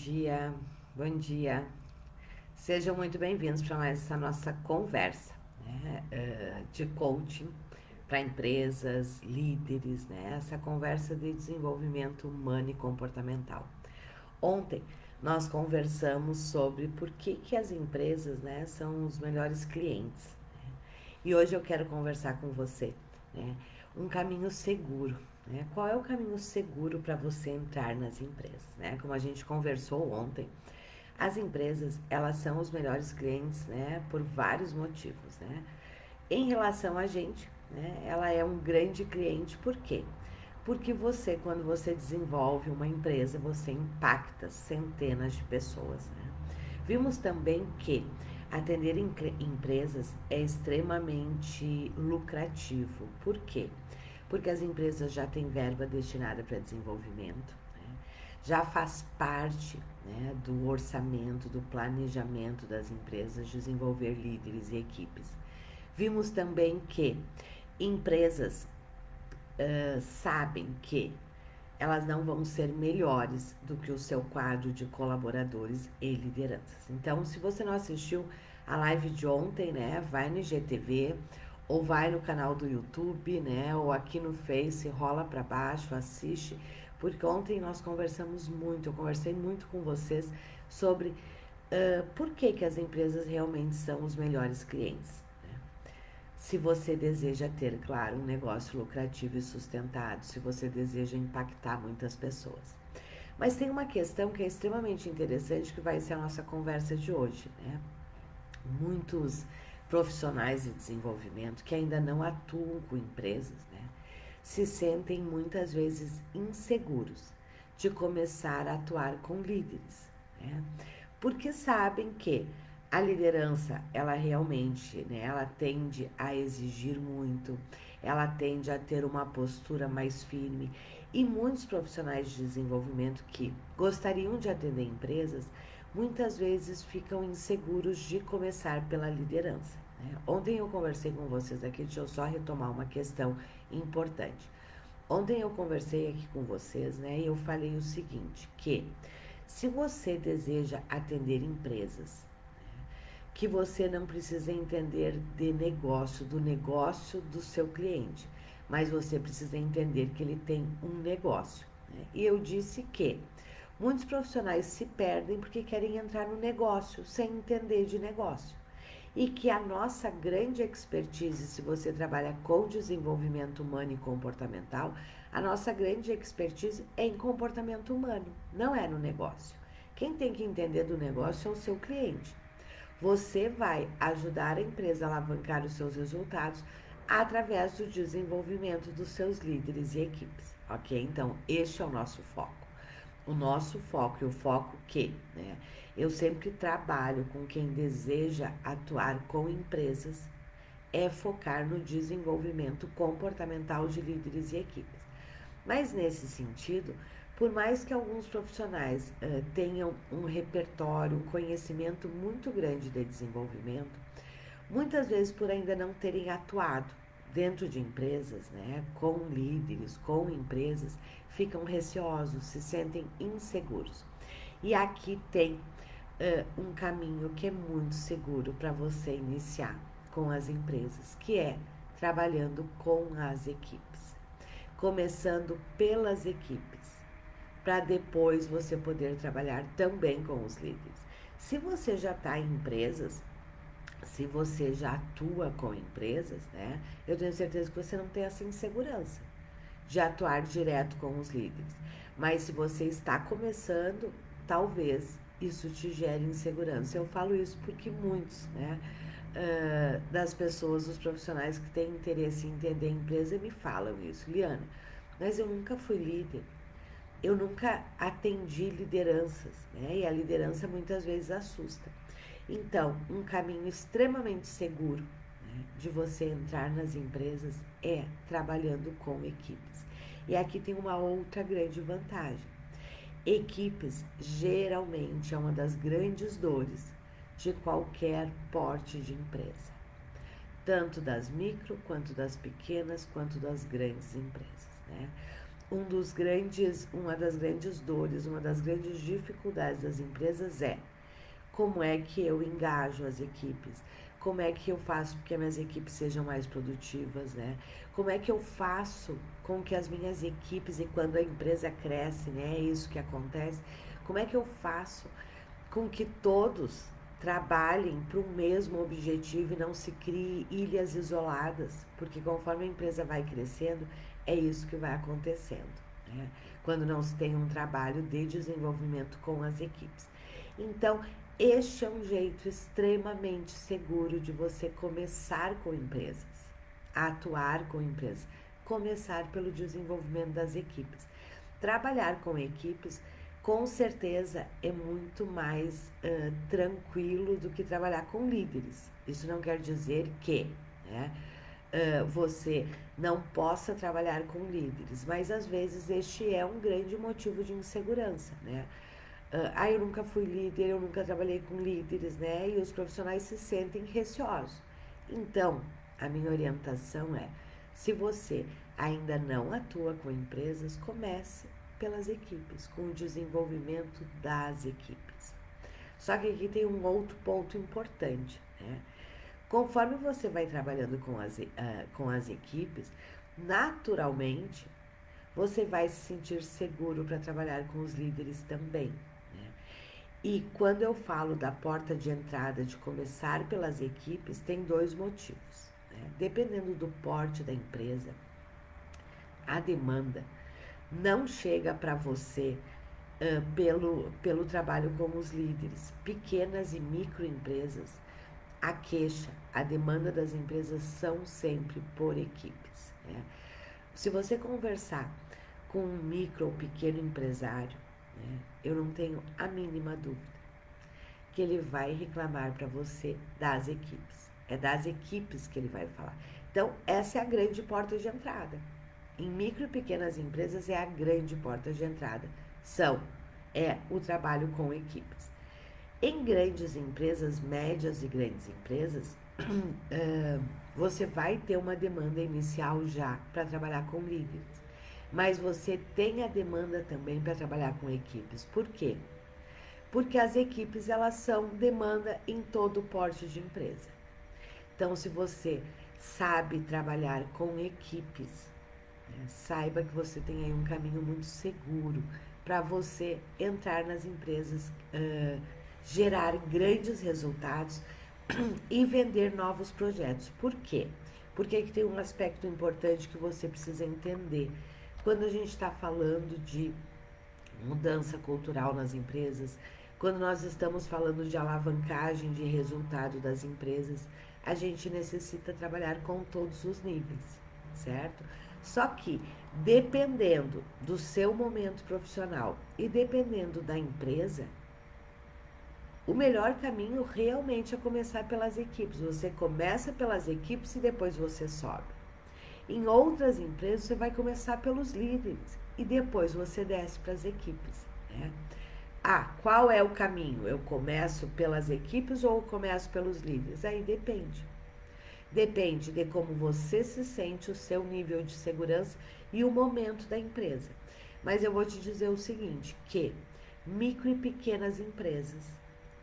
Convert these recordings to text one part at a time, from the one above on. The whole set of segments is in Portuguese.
dia, bom dia. Sejam muito bem-vindos para mais essa nossa conversa, né, de coaching para empresas, líderes, né, essa conversa de desenvolvimento humano e comportamental. Ontem nós conversamos sobre por que as empresas, né, são os melhores clientes. E hoje eu quero conversar com você, né, um caminho seguro. Né? Qual é o caminho seguro para você entrar nas empresas? Né? Como a gente conversou ontem, as empresas, elas são os melhores clientes, né, por vários motivos, né? Em relação a gente, né, ela é um grande cliente, por quê? Porque você, quando você desenvolve uma empresa, você impacta centenas de pessoas, né? Vimos também que atender empresas é extremamente lucrativo. Por quê? Porque as empresas já têm verba destinada para desenvolvimento, né? Já faz parte, né, do orçamento, do planejamento das empresas desenvolver líderes e equipes. Vimos também que empresas sabem que elas não vão ser melhores do que o seu quadro de colaboradores e lideranças. Então, se você não assistiu a live de ontem, né, vai no IGTV ou vai no canal do YouTube, né, ou aqui no Face, rola para baixo, assiste, porque ontem nós conversamos muito, eu conversei muito com vocês sobre por que as empresas realmente são os melhores clientes. Se você deseja ter, claro, um negócio lucrativo e sustentado, se você deseja impactar muitas pessoas. Mas tem uma questão que é extremamente interessante que vai ser a nossa conversa de hoje, né? Muitos profissionais de desenvolvimento que ainda não atuam com empresas, né, se sentem muitas vezes inseguros de começar a atuar com líderes, né? Porque sabem que a liderança, ela realmente, né, ela tende a exigir muito, ela tende a ter uma postura mais firme e muitos profissionais de desenvolvimento que gostariam de atender empresas, muitas vezes ficam inseguros de começar pela liderança. Né? Ontem eu conversei com vocês aqui, deixa eu só retomar uma questão importante. Ontem eu conversei aqui com vocês, né, e eu falei o seguinte, que se você deseja atender empresas, que você não precisa entender de negócio, do negócio do seu cliente, mas você precisa entender que ele tem um negócio. Né? E eu disse que muitos profissionais se perdem porque querem entrar no negócio sem entender de negócio. E que a nossa grande expertise, se você trabalha com desenvolvimento humano e comportamental, a nossa grande expertise é em comportamento humano, não é no negócio. Quem tem que entender do negócio é o seu cliente. Você vai ajudar a empresa a alavancar os seus resultados através do desenvolvimento dos seus líderes e equipes, ok? Então, este é o nosso foco. O nosso foco e o foco que, né? Eu sempre trabalho com quem deseja atuar com empresas é focar no desenvolvimento comportamental de líderes e equipes. Mas nesse sentido, por mais que alguns profissionais tenham um repertório, um conhecimento muito grande de desenvolvimento, muitas vezes por ainda não terem atuado dentro de empresas, né, com líderes, com empresas, ficam receosos, se sentem inseguros. E aqui tem um caminho que é muito seguro para você iniciar com as empresas, que é trabalhando com as equipes, começando pelas equipes, para depois você poder trabalhar também com os líderes. Se você já está em empresas, se você já atua com empresas, né, eu tenho certeza que você não tem essa insegurança de atuar direto com os líderes. Mas se você está começando, talvez isso te gere insegurança. Eu falo isso porque muitos, né, das pessoas, os profissionais que têm interesse em entender a empresa me falam isso. Liana, mas eu nunca fui líder, eu nunca atendi lideranças, né? E a liderança muitas vezes assusta. Então, um caminho extremamente seguro, né, de você entrar nas empresas é trabalhando com equipes. E aqui tem uma outra grande vantagem. Equipes geralmente é uma das grandes dores de qualquer porte de empresa, tanto das micro, quanto das pequenas, quanto das grandes empresas, né? uma das grandes dores, uma das grandes dificuldades das empresas é como é que eu engajo as equipes, como é que eu faço para que as minhas equipes sejam mais produtivas, né? Como é que eu faço com que as minhas equipes, e quando a empresa cresce, né, é isso que acontece, como é que eu faço com que todos trabalhem para o mesmo objetivo e não se crie ilhas isoladas, porque conforme a empresa vai crescendo, é isso que vai acontecendo, né? Quando não se tem um trabalho de desenvolvimento com as equipes. Então, este é um jeito extremamente seguro de você começar com empresas, a atuar com empresas, começar pelo desenvolvimento das equipes. Trabalhar com equipes com certeza é muito mais tranquilo do que trabalhar com líderes. Isso não quer dizer que, né, você não possa trabalhar com líderes, mas às vezes este é um grande motivo de insegurança, né? Eu nunca fui líder, eu nunca trabalhei com líderes, né? E os profissionais se sentem receosos. Então, a minha orientação é, se você ainda não atua com empresas, comece pelas equipes, com o desenvolvimento das equipes. Só que aqui tem um outro ponto importante, né? Conforme você vai trabalhando com as equipes, naturalmente você vai se sentir seguro para trabalhar com os líderes também, né? E quando eu falo da porta de entrada de começar pelas equipes, tem dois motivos, né? Dependendo do porte da empresa, a demanda não chega para você pelo trabalho com os líderes. Pequenas e microempresas, a queixa, a demanda das empresas são sempre por equipes, né? Se você conversar com um micro ou pequeno empresário, né, eu não tenho a mínima dúvida que ele vai reclamar para você das equipes. É das equipes que ele vai falar. Então, essa é a grande porta de entrada. Em micro e pequenas empresas é a grande porta de entrada. É o trabalho com equipes. Em grandes empresas, médias e grandes empresas, você vai ter uma demanda inicial já para trabalhar com líderes. Mas você tem a demanda também para trabalhar com equipes. Por quê? Porque as equipes, elas são demanda em todo o porte de empresa. Então, se você sabe trabalhar com equipes, né, saiba que você tem aí um caminho muito seguro para você entrar nas empresas, gerar grandes resultados e vender novos projetos. Por quê? Porque aqui tem um aspecto importante que você precisa entender. Quando a gente está falando de mudança cultural nas empresas, quando nós estamos falando de alavancagem de resultado das empresas, a gente necessita trabalhar com todos os níveis, certo? Só que, dependendo do seu momento profissional e dependendo da empresa, o melhor caminho realmente é começar pelas equipes. Você começa pelas equipes e depois você sobe. Em outras empresas, você vai começar pelos líderes e depois você desce para as equipes, né? Qual é o caminho? Eu começo pelas equipes ou eu começo pelos líderes? Aí depende. Depende de como você se sente, o seu nível de segurança e o momento da empresa. Mas eu vou te dizer o seguinte, que micro e pequenas empresas,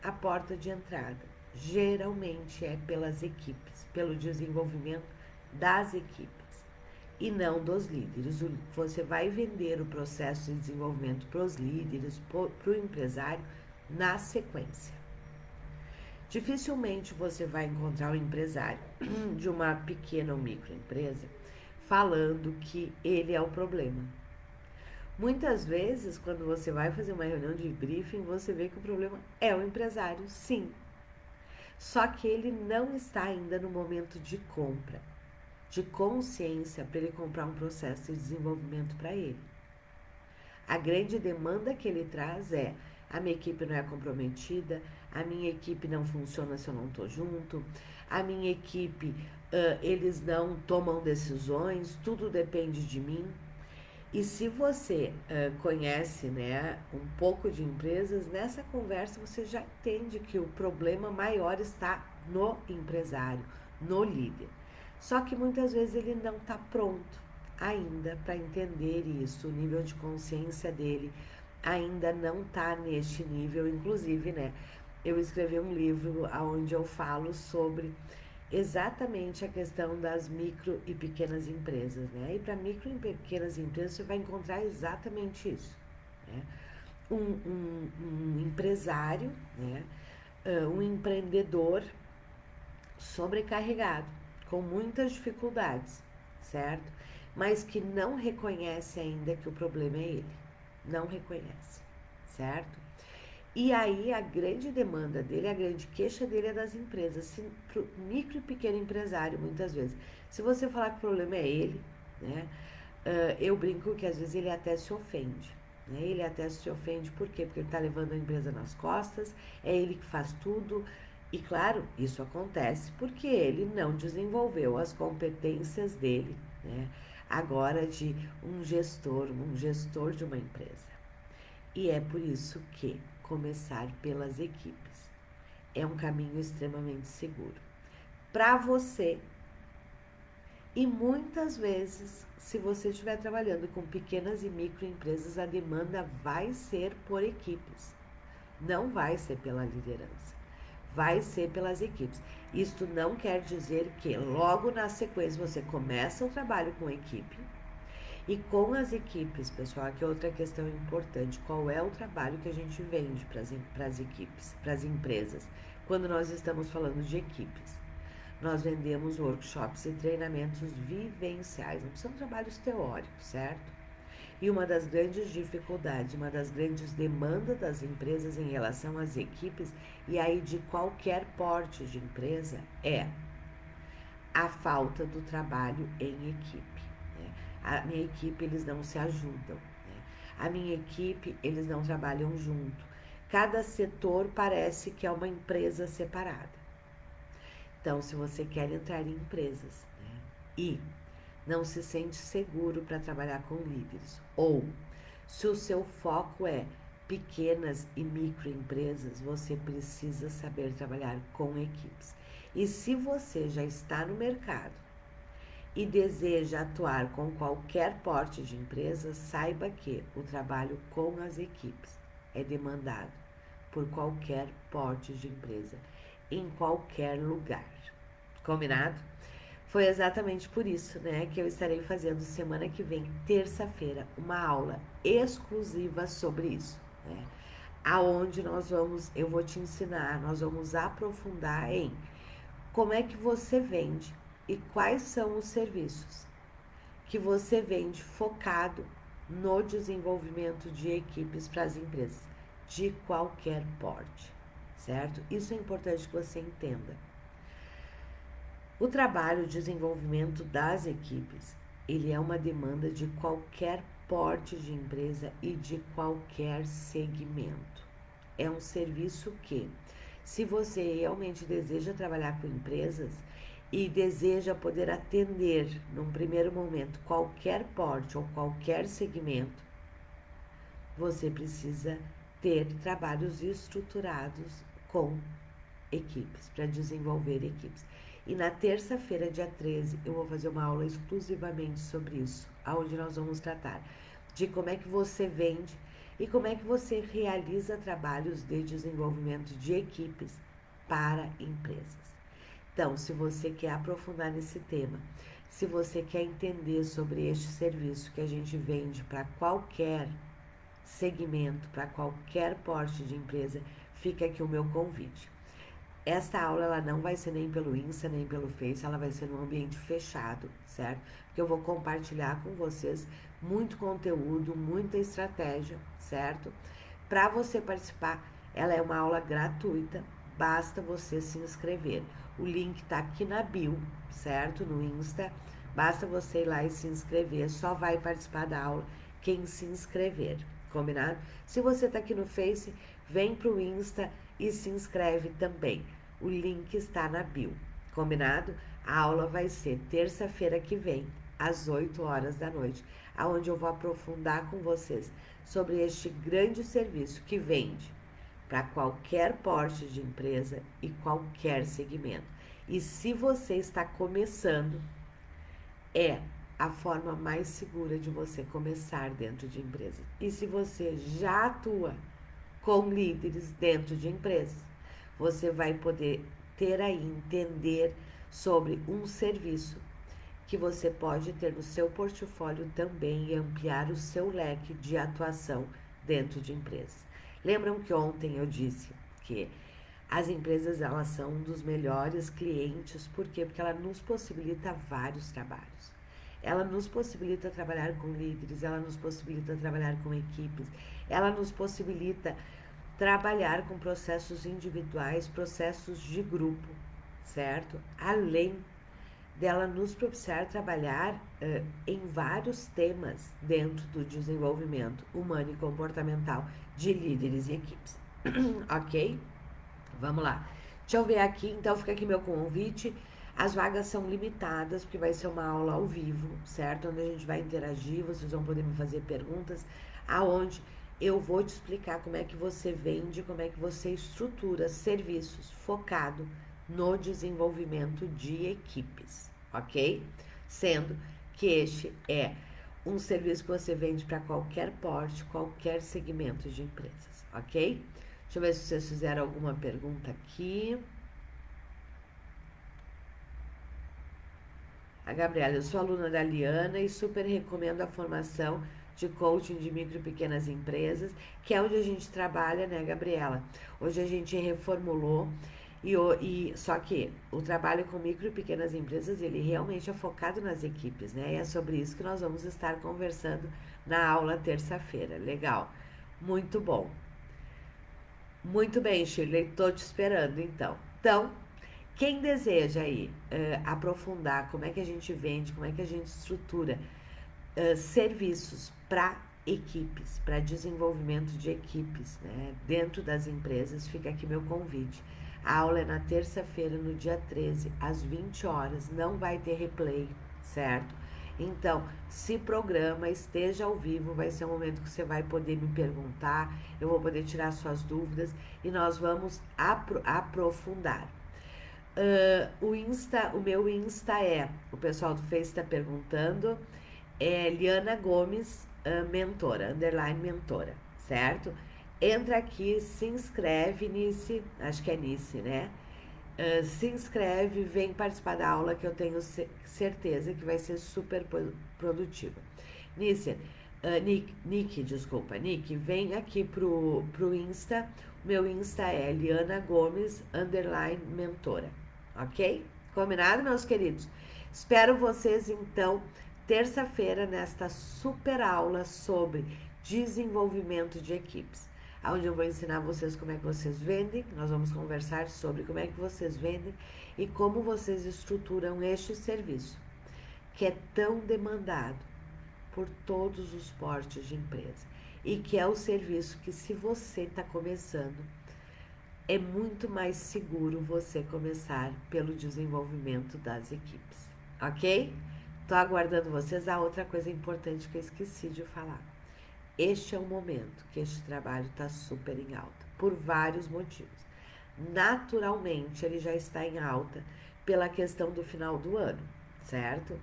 a porta de entrada geralmente é pelas equipes, pelo desenvolvimento das equipes e não dos líderes. Você vai vender o processo de desenvolvimento para os líderes, para o empresário, na sequência. Dificilmente você vai encontrar um empresário de uma pequena ou microempresa falando que ele é o problema. Muitas vezes, quando você vai fazer uma reunião de briefing, você vê que o problema é o empresário, sim. Só que ele não está ainda no momento de compra, de consciência para ele comprar um processo de desenvolvimento para ele. A grande demanda que ele traz é: a minha equipe não é comprometida, a minha equipe não funciona se eu não estou junto, a minha equipe, eles não tomam decisões, tudo depende de mim. E se você conhece, né, um pouco de empresas, nessa conversa você já entende que o problema maior está no empresário, no líder. Só que muitas vezes ele não está pronto ainda para entender isso, o nível de consciência dele ainda não está neste nível. Inclusive, né, eu escrevi um livro onde eu falo sobre exatamente a questão das micro e pequenas empresas, né? E para micro e pequenas empresas você vai encontrar exatamente isso, né? Um empresário, né? Um empreendedor sobrecarregado, com muitas dificuldades, certo? Mas que não reconhece ainda que o problema é ele, não reconhece, certo? E aí a grande demanda dele, a grande queixa dele é das empresas, pro micro e pequeno empresário, muitas vezes. Se você falar que o problema é ele, né? Eu brinco que às vezes ele até se ofende. Né? Ele até se ofende, por quê? Porque ele está levando a empresa nas costas, é ele que faz tudo. E claro, isso acontece porque ele não desenvolveu as competências dele, né? Agora de um gestor de uma empresa. E é por isso que começar pelas equipes é um caminho extremamente seguro para você. E muitas vezes, se você estiver trabalhando com pequenas e microempresas, a demanda vai ser por equipes, não vai ser pela liderança, vai ser pelas equipes. Isto não quer dizer que logo na sequência você começa o trabalho com equipe. E com as equipes, pessoal, aqui é outra questão importante: qual é o trabalho que a gente vende para as equipes, para as empresas, quando nós estamos falando de equipes? Nós vendemos workshops e treinamentos vivenciais, não são trabalhos teóricos, certo? E uma das grandes dificuldades, uma das grandes demandas das empresas em relação às equipes, e aí de qualquer porte de empresa, é a falta do trabalho em equipe. Né? A minha equipe, eles não se ajudam. Né? A minha equipe, eles não trabalham junto. Cada setor parece que é uma empresa separada. Então, se você quer entrar em empresas, né, e não se sente seguro para trabalhar com líderes, ou se o seu foco é pequenas e microempresas, você precisa saber trabalhar com equipes. E se você já está no mercado e deseja atuar com qualquer porte de empresa, saiba que o trabalho com as equipes é demandado por qualquer porte de empresa, em qualquer lugar. Combinado? Foi exatamente por isso, né, que eu estarei fazendo semana que vem, terça-feira, uma aula exclusiva sobre isso, né? Aonde eu vou te ensinar, nós vamos aprofundar em como é que você vende e quais são os serviços que você vende focado no desenvolvimento de equipes para as empresas de qualquer porte, certo? Isso é importante que você entenda. O trabalho de desenvolvimento das equipes, ele é uma demanda de qualquer porte de empresa e de qualquer segmento. É um serviço que, se você realmente deseja trabalhar com empresas e deseja poder atender, num primeiro momento, qualquer porte ou qualquer segmento, você precisa ter trabalhos estruturados com equipes, para desenvolver equipes. E na terça-feira, dia 13, eu vou fazer uma aula exclusivamente sobre isso, onde nós vamos tratar de como é que você vende e como é que você realiza trabalhos de desenvolvimento de equipes para empresas. Então, se você quer aprofundar nesse tema, se você quer entender sobre este serviço que a gente vende para qualquer segmento, para qualquer porte de empresa, fica aqui o meu convite. Esta aula ela não vai ser nem pelo Insta, nem pelo Face, ela vai ser num ambiente fechado, certo? Porque eu vou compartilhar com vocês muito conteúdo, muita estratégia, certo? Para você participar, ela é uma aula gratuita, basta você se inscrever. O link tá aqui na bio, certo? No Insta, basta você ir lá e se inscrever, só vai participar da aula quem se inscrever, combinado? Se você tá aqui no Face, vem pro Insta e se inscreve também. O link está na bio, combinado? A aula vai ser terça-feira que vem, às 8 horas da noite, aonde eu vou aprofundar com vocês sobre este grande serviço que vende para qualquer porte de empresa e qualquer segmento. E se você está começando, é a forma mais segura de você começar dentro de empresas. E se você já atua com líderes dentro de empresas, você vai poder ter aí, entender sobre um serviço que você pode ter no seu portfólio também e ampliar o seu leque de atuação dentro de empresas. Lembram que ontem eu disse que as empresas, elas são um dos melhores clientes, por quê? Porque ela nos possibilita vários trabalhos. Ela nos possibilita trabalhar com líderes, ela nos possibilita trabalhar com equipes, ela nos possibilita trabalhar com processos individuais, processos de grupo, certo? Além dela nos propiciar trabalhar em vários temas dentro do desenvolvimento humano e comportamental de líderes e equipes. Ok? Vamos lá. Deixa eu ver aqui, então fica aqui meu convite. As vagas são limitadas, porque vai ser uma aula ao vivo, certo? Onde a gente vai interagir, vocês vão poder me fazer perguntas, aonde eu vou te explicar como é que você vende, como é que você estrutura serviços focado no desenvolvimento de equipes, ok? Sendo que este é um serviço que você vende para qualquer porte, qualquer segmento de empresas, ok? Deixa eu ver se vocês fizeram alguma pergunta aqui. A Gabriela, eu sou aluna da Liana e super recomendo a formação de coaching de micro e pequenas empresas, que é onde a gente trabalha, né, Gabriela? Hoje a gente reformulou só que o trabalho com micro e pequenas empresas, ele realmente é focado nas equipes, né? E é sobre isso que nós vamos estar conversando na aula terça-feira. Legal. Muito bom. Muito bem, Shirley, estou te esperando então. Então, quem deseja aí aprofundar como é que a gente vende, como é que a gente estrutura serviços para equipes, para desenvolvimento de equipes, né, dentro das empresas, fica aqui meu convite. A aula é na terça-feira, no dia 13, às 20 horas, não vai ter replay, certo? Então, se programa, esteja ao vivo, vai ser um momento que você vai poder me perguntar, eu vou poder tirar suas dúvidas e nós vamos aprofundar. O meu Insta o pessoal do Face está perguntando, é Liana Gomes, mentora, underline mentora, certo? Entra aqui, se inscreve, Nice, acho que é Nice, né? Se inscreve, vem participar da aula que eu tenho certeza que vai ser super produtiva. Nice, Nick, vem aqui pro Insta. Meu Insta é Liana Gomes, underline mentora, ok? Combinado, meus queridos? Espero vocês, então, terça-feira, nesta super aula sobre desenvolvimento de equipes, onde eu vou ensinar vocês como é que vocês vendem, nós vamos conversar sobre como é que vocês vendem e como vocês estruturam este serviço, que é tão demandado por todos os portes de empresa e que é o serviço que, se você está começando, é muito mais seguro você começar pelo desenvolvimento das equipes, ok? Tô aguardando vocês. A outra coisa importante que eu esqueci de falar. Este é o momento que este trabalho está super em alta, por vários motivos. Naturalmente, ele já está em alta pela questão do final do ano, certo?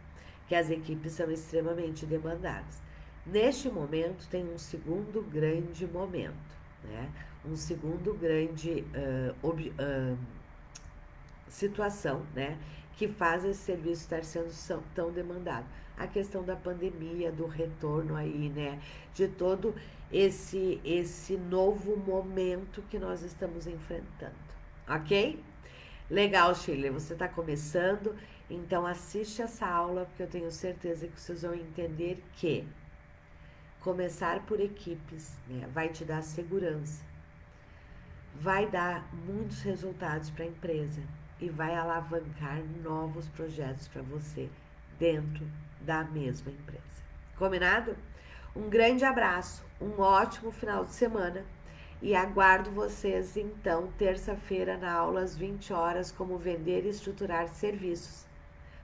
Que as equipes são extremamente demandadas. Neste momento, tem um segundo grande momento, né? Um segundo grande situação, né, que faz esse serviço estar sendo tão demandado. A questão da pandemia, do retorno aí, né, de todo esse novo momento que nós estamos enfrentando, ok? Legal, Shirley, você está começando, então assiste essa aula, porque eu tenho certeza que vocês vão entender que começar por equipes, né, vai te dar segurança, vai dar muitos resultados para a empresa e vai alavancar novos projetos para você dentro da mesma empresa. Combinado? Um grande abraço, um ótimo final de semana e aguardo vocês então terça-feira na aula às 20 horas como vender e estruturar serviços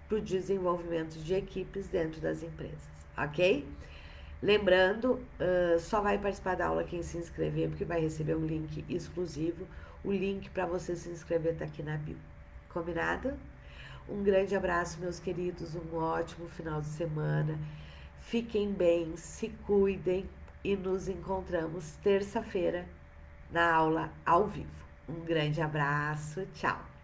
para o desenvolvimento de equipes dentro das empresas, ok? Lembrando, só vai participar da aula quem se inscrever, porque vai receber um link exclusivo. O link para você se inscrever está aqui na bio. Combinado? Um grande abraço, meus queridos, um ótimo final de semana. Fiquem bem, se cuidem e nos encontramos terça-feira na aula ao vivo. Um grande abraço, tchau!